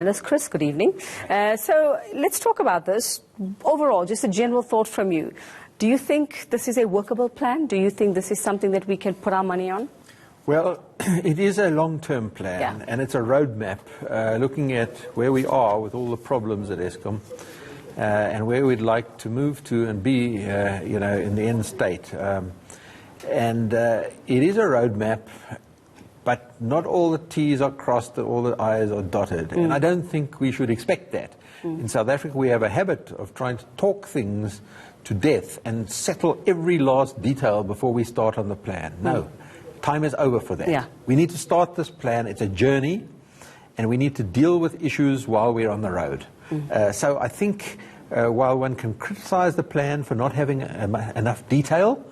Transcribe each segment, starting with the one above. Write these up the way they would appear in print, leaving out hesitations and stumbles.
Chris, good evening. So let's talk about this. Overall, just a general thought from you. Do you think this is a workable plan? Do you think this is something that we can put our money on? Well, it is a long-term plan, and it's a roadmap looking at where we are with all the problems at Eskom and where we'd like to move to and be, in the end state. It is a roadmap, but not all the T's are crossed, all the I's are dotted. And I don't think we should expect that. In South Africa, we have a habit of trying to talk things to death and settle every last detail before we start on the plan. No, time is over for that. We need to start this plan. It's a journey, and we need to deal with issues while we're on the road. So I think while one can criticize the plan for not having enough detail,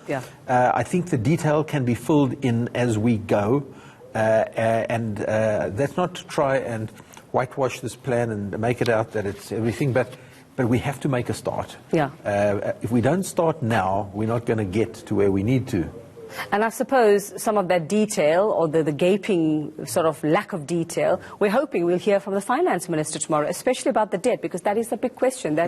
I think the detail can be filled in as we go. That's not to try and whitewash this plan and make it out that it's everything, but we have to make a start. If we don't start now, we're not going to get to where we need to. And I suppose some of that detail, or the gaping sort of lack of detail, we're hoping we'll hear from the finance minister tomorrow, especially about the debt, because that is the big question.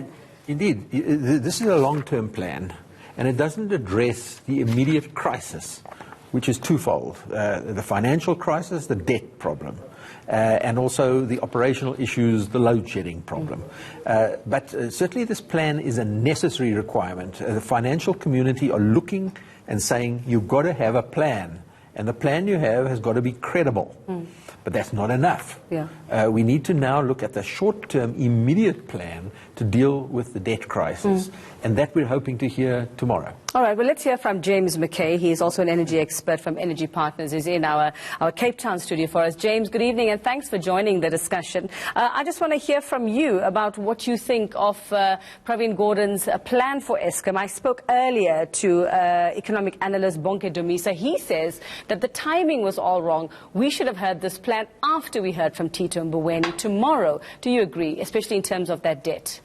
Indeed, this is a long-term plan, and it doesn't address the immediate crisis, which is twofold: the financial crisis, the debt problem, and also the operational issues, the load-shedding problem. But certainly this plan is a necessary requirement. The financial community are looking and saying, you've got to have a plan, and the plan you have has got to be credible. But that's not enough. We need to now look at the short-term, immediate plan to deal with the debt crisis, and that we're hoping to hear tomorrow. All right, well, let's hear from James McKay. He is also an energy expert from Energy Partners. He's in our Cape Town studio for us. James, good evening, and thanks for joining the discussion. I just want to hear from you about what you think of Pravin Gordhan's plan for Eskom. I spoke earlier to economic analyst Bonke Dumisa. He says that the timing was all wrong. We should have heard this plan after we heard from Tito Mboweni tomorrow. Do you agree, especially in terms of that debt?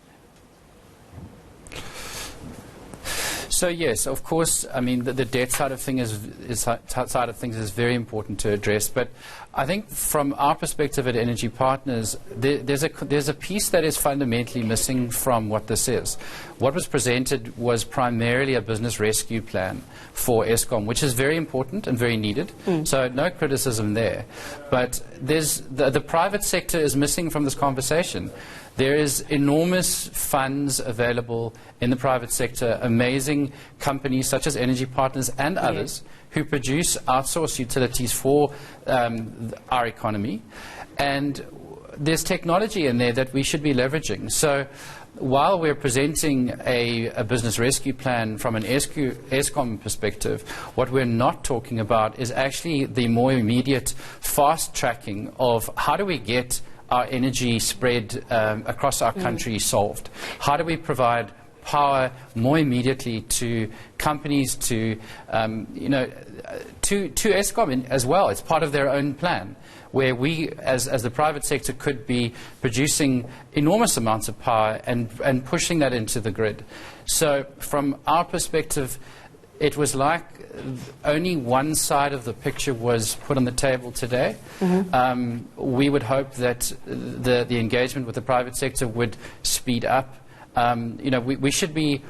So yes, of course. I mean, the debt side of things is very important to address. But I think from our perspective at Energy Partners, there's a piece that is fundamentally missing from what this is. What was presented was primarily a business rescue plan for Eskom, which is very important and very needed. So no criticism there. But the private sector is missing from this conversation. There is enormous funds available in the private sector, amazing companies such as Energy Partners and others who produce outsourced utilities for our economy. And there's technology in there that we should be leveraging. So while we're presenting a business rescue plan from an Eskom perspective, what we're not talking about is actually the more immediate fast tracking of how do we get our energy spread across our country solved. How do we provide power more immediately to companies, to Eskom as well? It's part of their own plan, where we, as the private sector, could be producing enormous amounts of power and pushing that into the grid. So from our perspective, it was like only one side of the picture was put on the table today. We would hope that the engagement with the private sector would speed up. We should be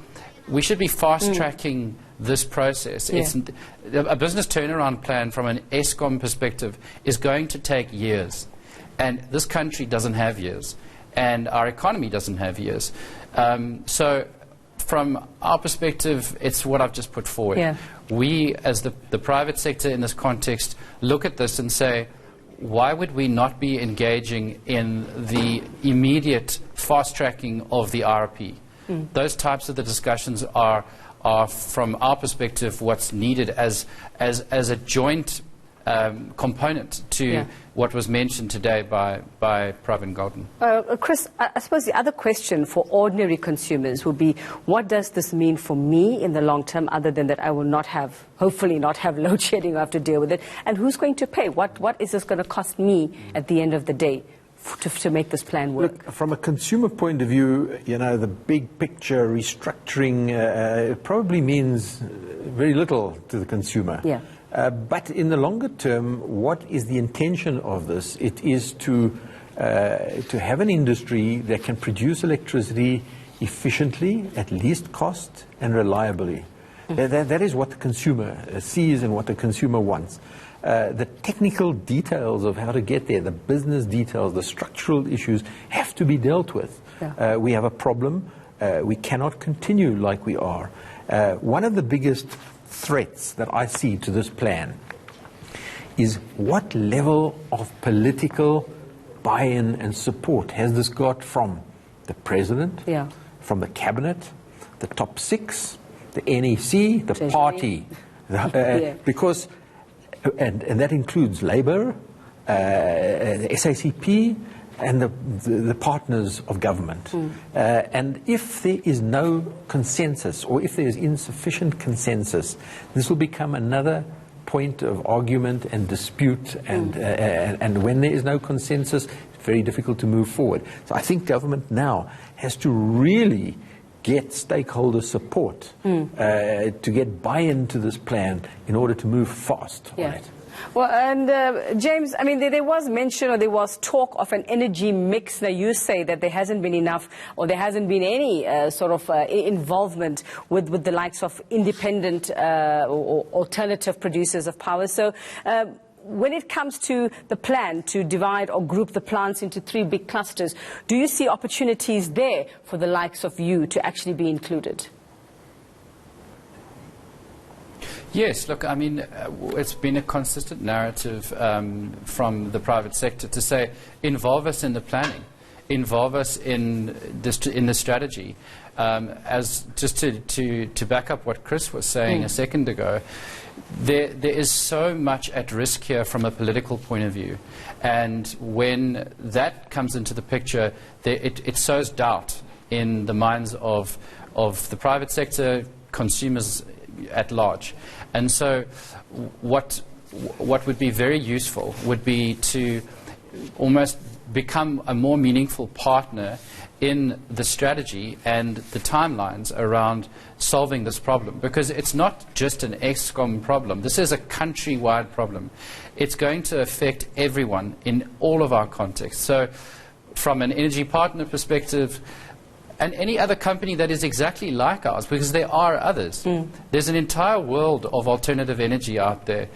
fast-tracking this process. A business turnaround plan from an Eskom perspective is going to take years. And this country doesn't have years. And our economy doesn't have years. So from our perspective, it's what I've just put forward. We, as the private sector in this context, look at this and say, why would we not be engaging in the immediate fast-tracking of the RP? Those types of the discussions are from our perspective, what's needed as a joint component to what was mentioned today by Pravin Gordhan. Chris, I suppose the other question for ordinary consumers would be, what does this mean for me in the long term, other than that I will not have, hopefully not have load shedding or have to deal with it? And who's going to pay? What is this going to cost me at the end of the day to make this plan work? Look, from a consumer point of view, the big picture restructuring it probably means very little to the consumer. But in the longer term, what is the intention of this? It is to to have an industry that can produce electricity efficiently, at least cost, and reliably. That is what the consumer sees and what the consumer wants. The technical details of how to get there, the business details, the structural issues have to be dealt with. Yeah. We have a problem. We cannot continue like we are. One of the biggest threats that I see to this plan is what level of political buy-in and support has this got from the president, Yeah. from the cabinet, the top six, the NEC, the Treasury. party, Yeah. because, and that includes Labour, the SACP, and the partners of government. And if there is no consensus, or if there is insufficient consensus, this will become another point of argument and dispute, and when there is no consensus, it's very difficult to move forward. So I think government now has to really get stakeholder support to get buy-in to this plan in order to move fast on it. Well, and James, I mean, there was mention, or there was talk of an energy mix. Now, you say that there hasn't been enough, or there hasn't been any sort of involvement with the likes of independent or alternative producers of power. So when it comes to the plan to divide or group the plants into 3 big clusters, do you see opportunities there for the likes of you to actually be included? Yes, look, I mean, it's been a consistent narrative from the private sector to say, involve us in the planning, involve us in the strategy. As just to back up what Chris was saying a second ago, there is so much at risk here from a political point of view. And when that comes into the picture, it sows doubt in the minds of the private sector, consumers at large. And so what would be very useful would be to almost become a more meaningful partner in the strategy and the timelines around solving this problem, because it's not just an ESCOM problem. This is a countrywide problem. It's going to affect everyone in all of our contexts. So from an energy partner perspective, and any other company that is exactly like ours, because there are others. There's an entire world of alternative energy out there.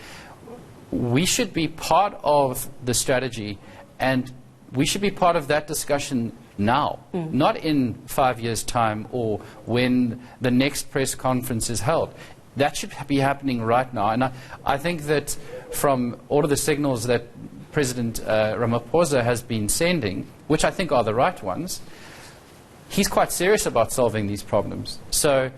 We should be part of the strategy, and we should be part of that discussion now, not in 5 years' time or when the next press conference is held. That should be happening right now. And I think that from all of the signals that President Ramaphosa has been sending, which I think are the right ones, he's quite serious about solving these problems. So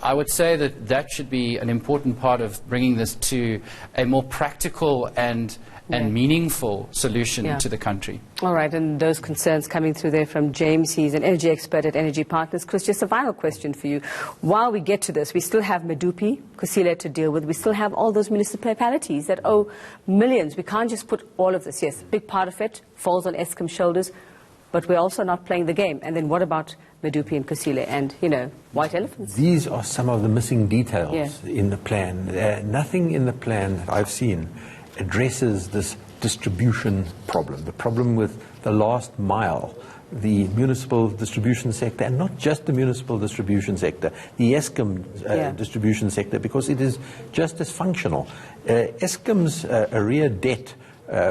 I would say that that should be an important part of bringing this to a more practical and meaningful solution to the country. All right, and those concerns coming through there from James. He's an energy expert at Energy Partners. Chris, just a final question for you. While we get to this, we still have Medupi, Kusile to deal with. We still have all those municipalities that owe millions. We can't just put all of this. Yes, a big part of it falls on Eskom's shoulders, but we're also not playing the game. And then what about Medupi and Kusile and, you know, white elephants? These are some of the missing details in the plan. Nothing in the plan that I've seen addresses this distribution problem, the problem with the last mile, the municipal distribution sector, and not just the municipal distribution sector, the Eskom distribution sector, because it is just as functional. Eskom's arrear debt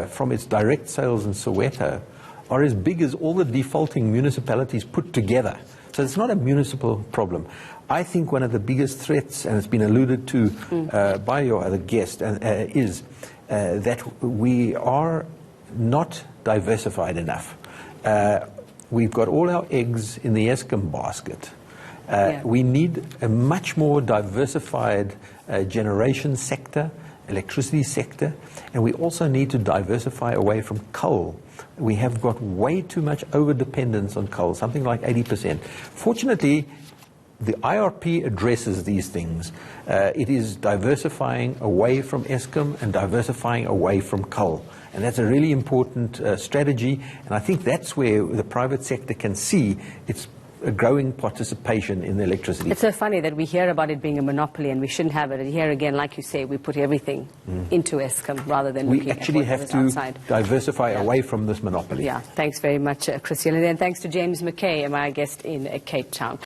from its direct sales in Soweto are as big as all the defaulting municipalities put together. So it's not a municipal problem. I think one of the biggest threats, and it's been alluded to by your other guest, is that we are not diversified enough. We've got all our eggs in the Eskom basket. We need a much more diversified generation sector, electricity sector, and we also need to diversify away from coal. We have got way too much over-dependence on coal, something like 80%. Fortunately, the IRP addresses these things. It is diversifying away from Eskom and diversifying away from coal. And that's a really important strategy. And I think that's where the private sector can see its a growing participation in the electricity. It's so funny that we hear about it being a monopoly and we shouldn't have it. And here again, like you say, we put everything into Eskom rather than looking at what is outside. We actually have to diversify away from this monopoly. Yeah, thanks very much, Christian. And then thanks to James McKay, my guest in Cape Town.